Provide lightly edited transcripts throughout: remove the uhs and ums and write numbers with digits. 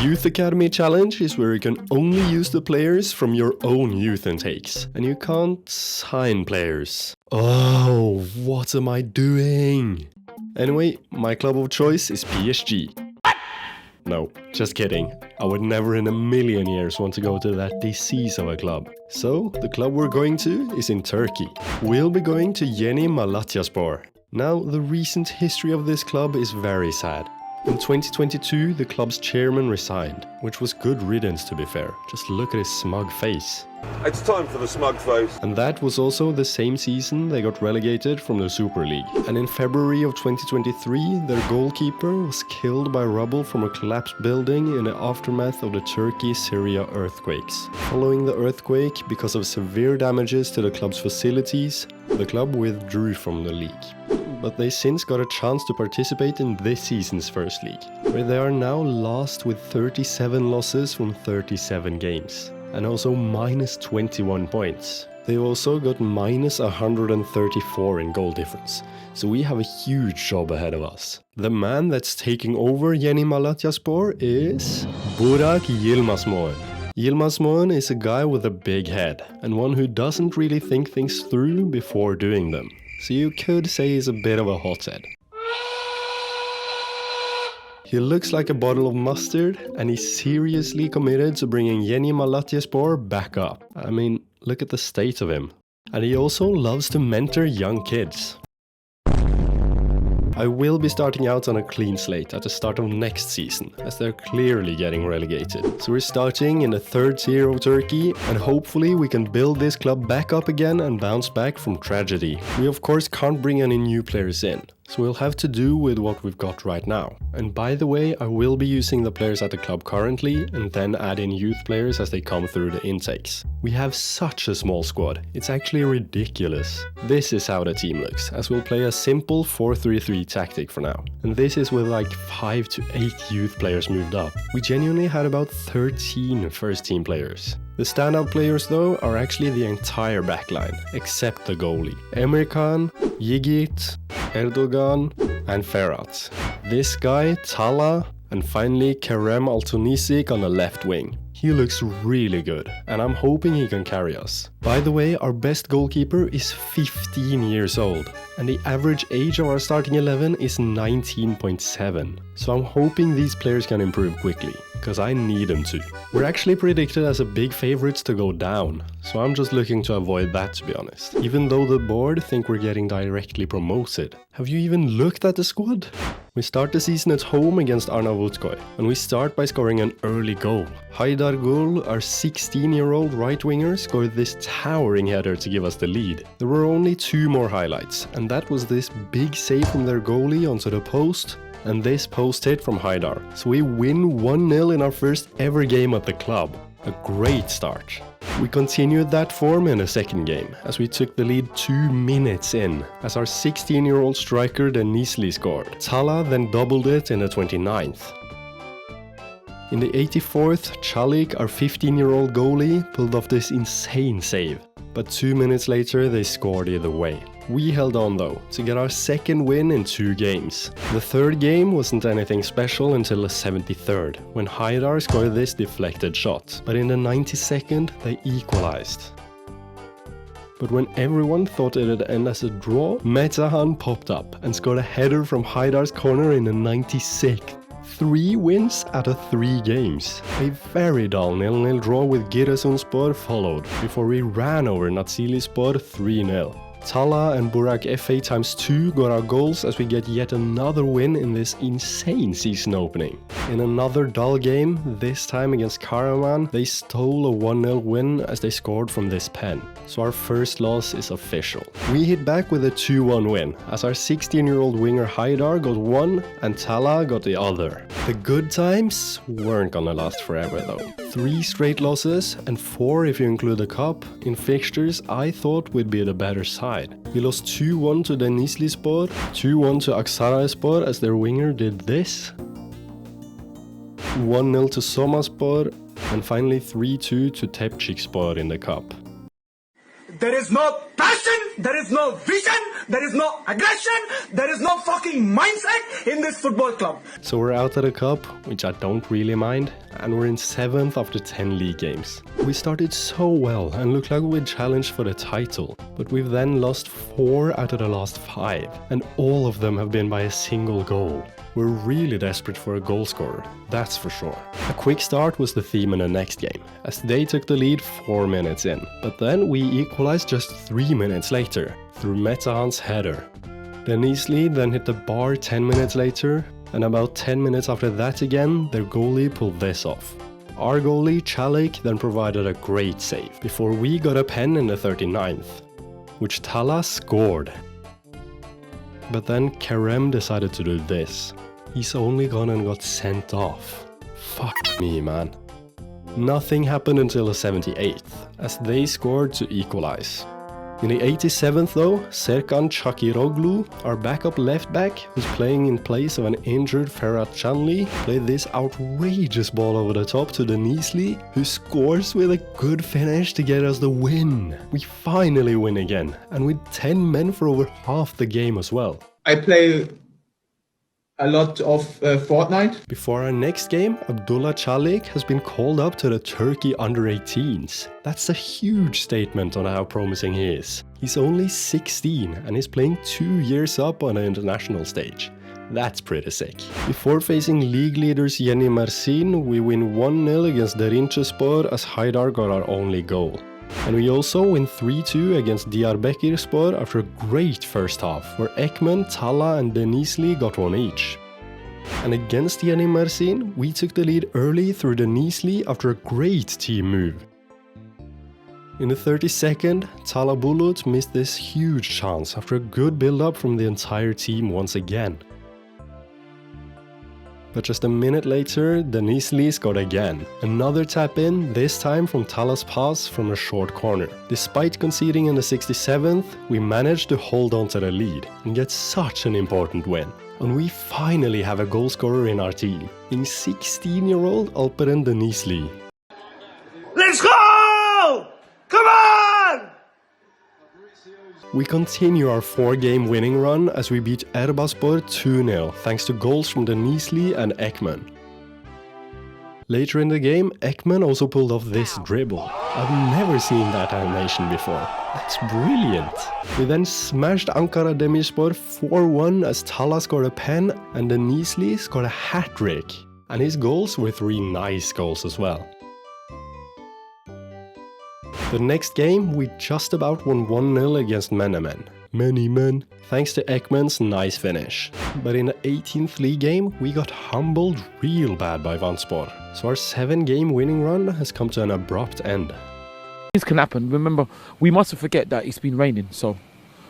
Youth Academy Challenge is where you can only use the players from your own youth intakes. And you can't sign players. Oh, what am I doing? Anyway, my club of choice is PSG. No, just kidding. I would never in a million years want to go to that disease of a club. So, the club we're going to is in Turkey. We'll be going to Yeni Malatyaspor. Now, the recent history of this club is very sad. In 2022, the club's chairman resigned, which was good riddance to be fair. Just look at his smug face. It's time for the smug face. And that was also the same season they got relegated from the Super League. And in February of 2023, their goalkeeper was killed by rubble from a collapsed building in the aftermath of the Turkey-Syria earthquakes. Following the earthquake, because of severe damages to the club's facilities, the club withdrew from the league. But they since got a chance to participate in this season's first league, where they are now last with 37 losses from 37 games, and also minus 21 points. They've also got minus 134 in goal difference, so we have a huge job ahead of us. The man that's taking over Yeni Malatyaspor is Burak Yilmasmåen. Yilmasmåen is a guy with a big head, and one who doesn't really think things through before doing them. So you could say he's a bit of a hothead. He looks like a bottle of mustard, and he's seriously committed to bringing Yeni Malatyaspor back up. I mean, look at the state of him. And he also loves to mentor young kids. I will be starting out on a clean slate at the start of next season, as they're clearly getting relegated. So we're starting in the third tier of Turkey, and hopefully we can build this club back up again and bounce back from tragedy. We of course can't bring any new players in, so we'll have to do with what we've got right now. And by the way, I will be using the players at the club currently, and then add in youth players as they come through the intakes. We have such a small squad, it's actually ridiculous. This is how the team looks, as we'll play a simple 4-3-3 tactic for now. And this is with like 5 to 8 youth players moved up. We genuinely had about 13 first team players. The standout players though are actually the entire backline, except the goalie. Emirkan, Yigit, Erdogan and Ferhat. This guy, Tala, and finally Kerem Altunisic on the left wing. He looks really good, and I'm hoping he can carry us. By the way, our best goalkeeper is 15 years old, and the average age of our starting 11 is 19.7. So I'm hoping these players can improve quickly, because I need them to. We're actually predicted as a big favorites to go down, so I'm just looking to avoid that, to be honest. Even though the board think we're getting directly promoted. Have you even looked at the squad? We start the season at home against Arnavutköy, and we start by scoring an early goal. Haydar Gul, our 16-year-old right winger, scored this towering header to give us the lead. There were only 2 more highlights, and that was this big save from their goalie onto the post, and this post hit from Haydar. So we win 1-0 in our first ever game at the club. A great start. We continued that form in the second game, as we took the lead 2 minutes in, as our 16-year-old striker Denizli scored. Tala then doubled it in the 29th. In the 84th, Çalik, our 15-year-old goalie, pulled off this insane save. But 2 minutes later, they scored either way. We held on though, to get our second win in 2 games. The third game wasn't anything special until the 73rd, when Haydar scored this deflected shot. But in the 92nd, they equalized. But when everyone thought it'd end as a draw, Metahan popped up and scored a header from Haydar's corner in the 96th. 3 wins out of 3 games. A very dull 0-0 draw with Giresunspor followed, before we ran over Nazillispor 3-0. Tala and Burak FA ×2 got our goals as we get yet another win in this insane season opening. In another dull game, this time against Karaman, they stole a 1-0 win as they scored from this pen. So our first loss is official. We hit back with a 2-1 win, as our 16-year-old winger Haydar got 1 and Tala got the other. The good times weren't gonna last forever though. 3 straight losses, and 4 if you include the cup, in fixtures I thought would be the better side. We lost 2-1 to Denizlispor, 2-1 to Aksarayspor as their winger did this, 1-0 to Somaspor, and finally 3-2 to Tepçikspor in the cup. There is no passion, there is no vision, there is no aggression, there is no fucking mindset in this football club. So we're out of the cup, which I don't really mind, and we're in 7th after 10 league games. We started so well and looked like we'd challenged for the title, but we've then lost 4 out of the last 5, and all of them have been by a single goal. We're really desperate for a goal scorer, that's for sure. A quick start was the theme in the next game, as they took the lead 4 minutes in, but then we equalized just 3 minutes later, through Metahan's header. The Nisley then hit the bar 10 minutes later, and about 10 minutes after that again, their goalie pulled this off. Our goalie, Chalik, then provided a great save, before we got a pen in the 39th, which Tala scored. But then Kerem decided to do this. He's only gone and got sent off. Fuck me, man. Nothing happened until the 78th, as they scored to equalize. In the 87th though, Serkan Çakiroglu, our backup left back, who's playing in place of an injured Ferhat Canli, played this outrageous ball over the top to Denizli, who scores with a good finish to get us the win. We finally win again, and with 10 men for over half the game as well. I play a lot of Fortnite. Before our next game, Abdullah Çalik has been called up to the Turkey under-18s. That's a huge statement on how promising he is. He's only 16 and is playing 2 years up on an international stage. That's pretty sick. Before facing league leaders Yeni Malatyaspor, we win 1-0 against Derinçespor as Haydar got our only goal. And we also win 3-2 against Diyarbakırspor after a great first half, where Ekmen, Tala and Denizli got one each. And against Yeni Malatyaspor, we took the lead early through Denizli after a great team move. In the 32nd, Tala Bulut missed this huge chance after a good build-up from the entire team once again. But just a minute later, Denizli scored again. Another tap in, this time from Tala's pass from a short corner. Despite conceding in the 67th, we managed to hold on to the lead and get such an important win. And we finally have a goal scorer in our team, in 16-year-old Alperen Denizli. Let's go! Come on! We continue our 4-game winning run as we beat Erbaspor 2-0 thanks to goals from Denizli and Ekmen. Later in the game, Ekmen also pulled off this dribble. I've never seen that animation before. That's brilliant. We then smashed Ankara Demirspor 4-1 as Tala scored a pen and Denizli scored a hat-trick. And his goals were 3 nice goals as well. The next game, we just about won 1-0 against Menemen. Many men. Thanks to Ekmen's nice finish. But in the 18th league game, we got humbled real bad by Vanspor. So our 7-game winning run has come to an abrupt end. Things can happen. Remember, we mustn't forget that it's been raining, so...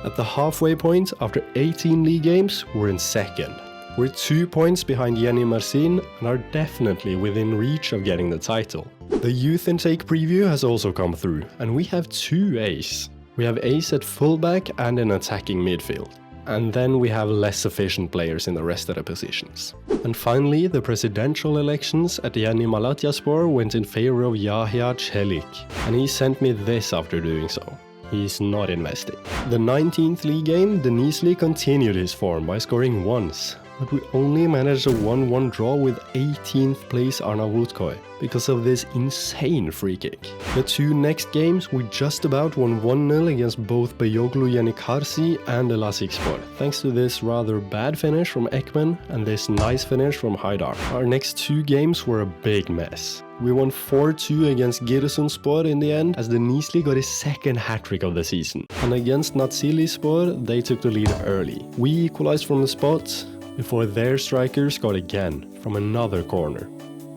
At the halfway point, after 18 league games, we're in 2nd. We're 2 points behind Yeni Malatyaspor and are definitely within reach of getting the title. The youth intake preview has also come through, and we have 2 ace. We have ace at fullback and in attacking midfield. And then we have less efficient players in the rest of the positions. And finally, the presidential elections at Yeni Malatyaspor went in favor of Yahya Çelik, and he sent me this after doing so. He's not investing. The 19th league game, Denizli continued his form by scoring once, but we only managed a 1-1 draw with 18th place Arnavutköy because of this insane free kick. The 2 next games we just about won 1-0 against both Beyoğlu Yenikarsi and Elazığspor, thanks to this rather bad finish from Ekmen and this nice finish from Haydar. Our next 2 games were a big mess. We won 4-2 against Giresunspor in the end, as Denizli got his 2nd hat-trick of the season. And against Natsilispor, they took the lead early. We equalized from the spot, before their striker scored again, from another corner.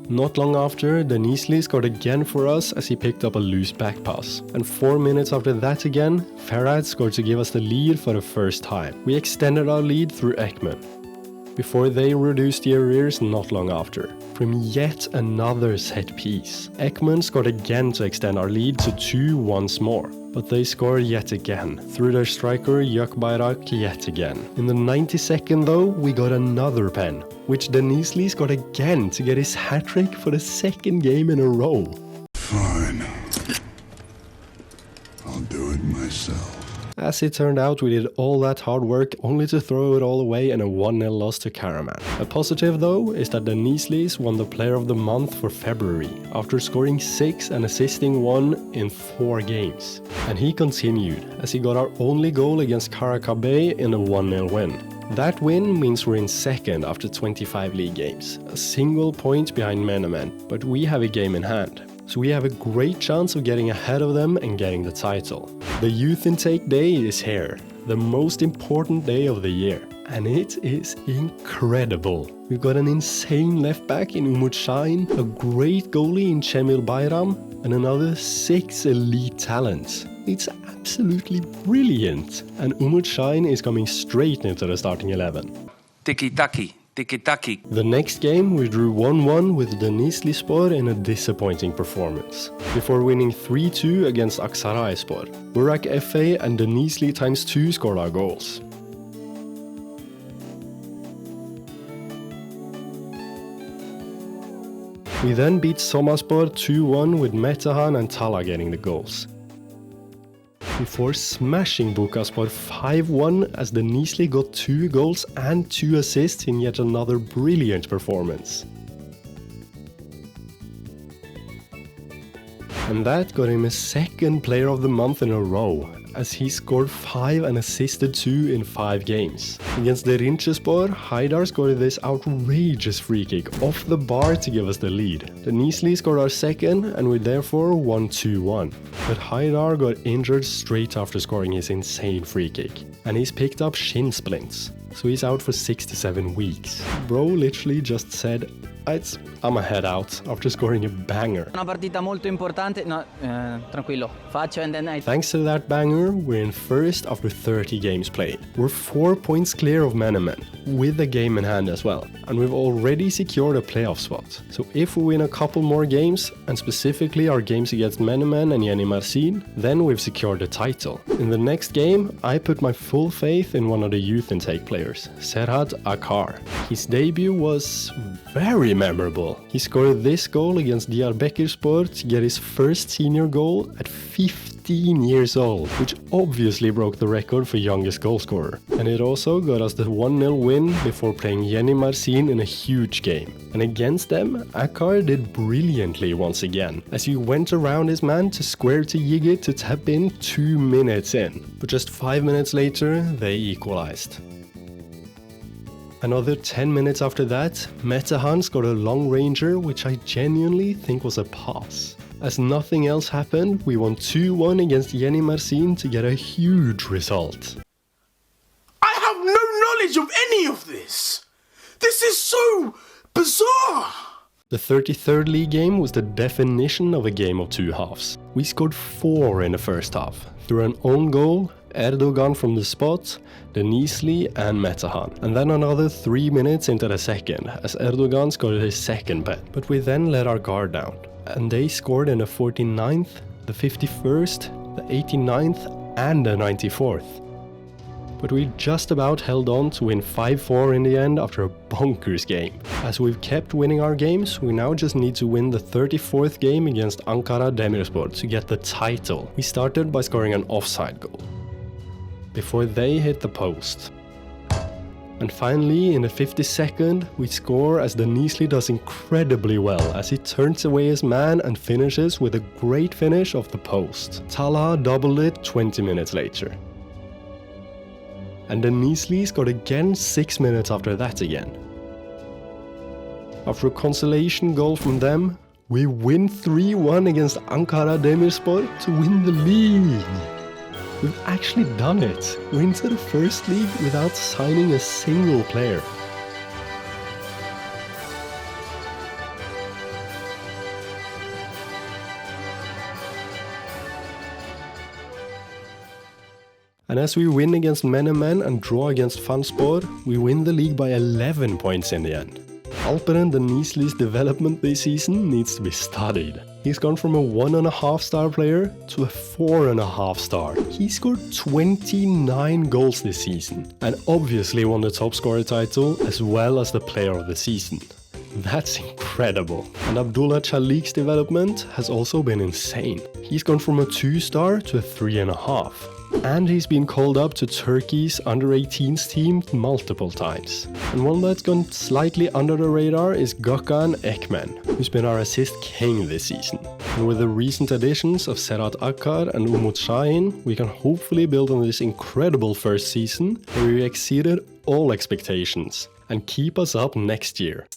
Not long after, Denizli scored again for us as he picked up a loose back pass. And 4 minutes after that again, Ferhat scored to give us the lead for the first time. We extended our lead through Ekmen, before they reduced the arrears not long after, from yet another set piece. Ekmen scored again to extend our lead to 2 once more, but they scored yet again, through their striker Gökbayrak yet again. In the 92nd though, we got another pen, which Denizli scored again to get his hat-trick for the 2nd game in a row. Fine. I'll do it myself. As it turned out, we did all that hard work only to throw it all away in a 1-0 loss to Karaman. A positive though is that the Niislis won the Player of the Month for February after scoring 6 and assisting 1 in 4 games. And he continued as he got our only goal against Karakabe in a 1-0 win. That win means we're in second after 25 league games, a single point behind Menemen, but we have a game in hand. So we have a great chance of getting ahead of them and getting the title. The youth intake day is here, the most important day of the year. And it is incredible. We've got an insane left back in Umut Şahin, a great goalie in Cemil Bayram, and another 6 elite talents. It's absolutely brilliant. And Umut Şahin is coming straight into the starting 11. Tiki-taki. Tiki-taki. The next game we drew 1-1 with Denizlispor in a disappointing performance, before winning 3-2 against Aksarayspor. Burak FA and Denizli ×2 scored our goals. We then beat Somaspor 2-1 with Metehan and Tala getting the goals, before smashing Bukaspor 5-1 as the Niisli got 2 goals and 2 assists in yet another brilliant performance. And that got him a second Player of the Month in a row, as he scored 5 and assisted 2 in 5 games. Against Derinčespor, Haidar scored this outrageous free kick off the bar to give us the lead. The Niisli scored our second and we therefore won 2-1. But Haidar got injured straight after scoring his insane free kick, and he's picked up shin splints, so he's out for 6 to 7 weeks. Bro literally just said, I'ma head out after scoring a banger. Una partita molto importante. No, tranquillo. Faccio and then I... Thanks to that banger, we're in first after 30 games played. We're 4 points clear of Menemen, with a game in hand as well. And we've already secured a playoff spot. So if we win a couple more games, and specifically our games against Menemen and Yeni Malatyaspor, then we've secured the title. In the next game, I put my full faith in one of the youth intake players, Serhat Akar. His debut was very memorable. He scored this goal against Diyarbakırspor to get his first senior goal at 15 years old, which obviously broke the record for youngest goal scorer. And it also got us the 1-0 win before playing Yeni Malatyaspor in a huge game. And against them, Akar did brilliantly once again, as he went around his man to square to Yigit to tap in 2 minutes in. But just 5 minutes later, they equalized. Another 10 minutes after that, Metehan scored a long ranger, which I genuinely think was a pass. As nothing else happened, we won 2-1 against Yeni Malatyaspor to get a huge result. I have no knowledge of any of this. This is so bizarre. The 33rd league game was the definition of a game of 2 halves. We scored 4 in the first half, through an own goal, Erdogan from the spot, Denizli and Metehan. And then another 3 minutes into the second, as Erdogan scored his second bet. But we then let our guard down, and they scored in the 49th, the 51st, the 89th and the 94th. But we just about held on to win 5-4 in the end after a bonkers game. As we've kept winning our games, we now just need to win the 34th game against Ankara Demirspor to get the title. We started by scoring an offside goal, before they hit the post. And finally, in the 52nd, we score as Denizli does incredibly well, as he turns away his man and finishes with a great finish off the post. Tala doubled it 20 minutes later. And Denizli scored again 6 minutes after that again. After a consolation goal from them, we win 3-1 against Ankara Demirspor to win the league. We've actually done it. We're into the first league without signing a single player. And as we win against Menemen and draw against Fanspor, we win the league by 11 points in the end. Alperen Denizli's development this season needs to be studied. He's gone from a 1.5 star player to a 4.5 star. He scored 29 goals this season, and obviously won the top scorer title as well as the player of the season. That's incredible. And Abdullah Chalik's development has also been insane. He's gone from a 2 star to a 3.5. And he's been called up to Turkey's under-18s team multiple times. And one that's gone slightly under the radar is Gökhan Ekmen, who's been our assist king this season. And with the recent additions of Serhat Akkar and Umut Şahin, we can hopefully build on this incredible first season where we exceeded all expectations and keep us up next year.